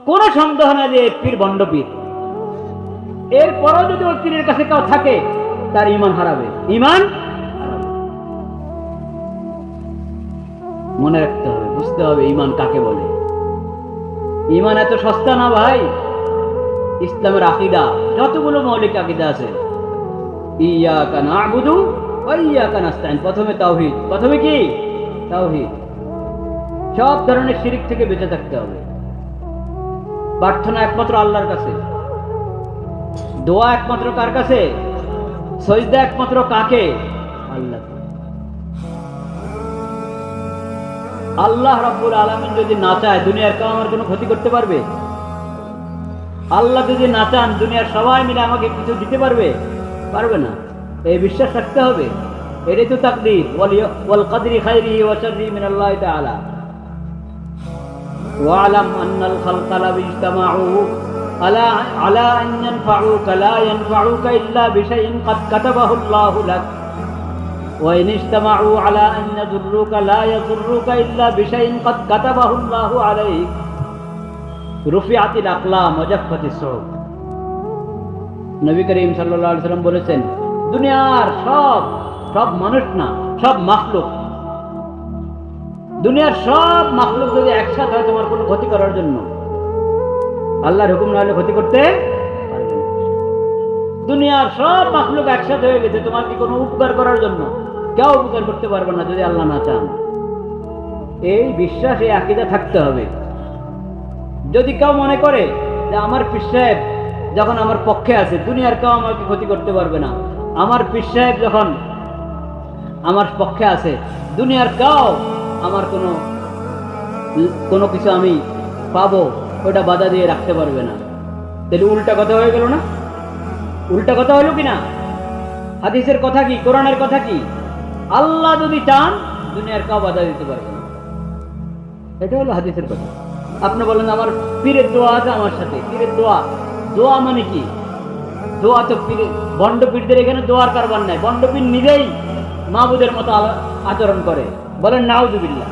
কোনো সন্দেহ না যে পীর ভণ্ড পীর। এরপরও যদি ওই পীরের কাছে কেউ থাকে তার ঈমান হারাবে, ঈমান হারাবে। মনে রাখতে হবে, বুঝতে হবে ঈমান কাকে বলে। ঈমান এত সস্তা না ভাই। ইসলামের আকীদা যতগুলো মৌলিক আকীদা আছে, ইয়াকা না'বুদু ওয়া ইয়াকা নাস্তাইন, প্রথমে তাওহীদ। প্রথমে কি? তাওহীদ। সব ধরনের শিরক থেকে বেঁচে থাকতে হবে। প্রার্থনা একমাত্র আল্লাহর কাছে, দোয়া একমাত্র কার কাছে? সজদা একমাত্র কাকে? আল্লাহ। আল্লাহ রাব্বুল আলামিন যদি না চায় দুনিয়ার কেউ আমার কোনো ক্ষতি করতে পারবে? আল্লাহ যদি না চান দুনিয়ার সবাই মিলে আমাকে কিছু দিতে পারবে? পারবে না। এই বিশ্বাস রাখতে হবে। এটাই তো তাকদীর। ওয়াল কদরি খাইরিহি ওয়া শাররিহি মিনাল্লাহি তাআলা। ওয়া'লাম আন্নাল খালকা লা ইজতামাউ আলা আন ইয়ানফাউকা লা ইয়ানফাউকা ইল্লা বিশাইইন ক্বাদ কাতাবাহু আল্লাহু লাক ওয়া ইন ইজতামাউ আলা আন ইয়াদুররুকা লা ইয়াদুররুকা ইল্লা বিশাইইন ক্বাদ কাতাবাহু আল্লাহু আলাইক রুফিআতিল আকলাম ওয়া জাফফাতিস সুহুফ। নবী করিম সাল্লাল্লাহু আলাইহি ওয়াসাল্লাম বলেছেন, দুনিয়ার সব মানুষ না, সব মাখলুক, দুনিয়ার সব মাখলুক যদি একসাথে হয় তোমার কোনো ক্ষতি করার জন্য, আল্লাহর হুকুম না হলে ক্ষতি করতে পারবে না। দুনিয়ার সব মাখলুক একসাথে হয়ে গেছে তোমার কি কোনো উপকার করার জন্য, কেউ উপকার করতে পারবে না যদি আল্লাহ না চান। এই বিশ্বাস, এই আকীদা থাকতে হবে। যদি কেউ মনে করে যে আমার পীর সাহেব যখন আমার পক্ষে আছে দুনিয়ার কেউ আমাকে ক্ষতি করতে পারবে না, আমার পীর সাহেব যখন আমার পক্ষে আছে দুনিয়ার কেউ আমার কোনো কিছু আমি পাবো ওটা বাধা দিয়ে রাখতে পারবে না, তাহলে উল্টা কথা হয়ে গেল না? উল্টা কথা হলো কিনা? হাদিসের কথা কি, কোরআনের কথা কি? আল্লাহ যদি চান দুনিয়ার কেউ বাধা দিতে পারবে না, এটা হলো হাদিসের কথা। আপনি বলেন আমার পীরের দোয়া আছে আমার সাথে। পীরের দোয়া, দোয়া মানে কি? দোয়া তো পীরের, বন্ড পীরদের এখানে দোয়ার কারবার নাই। বন্ড পীর নিজেই মাহবুদের মতো আচরণ করে। বলেন নাউজুবিল্লাহ।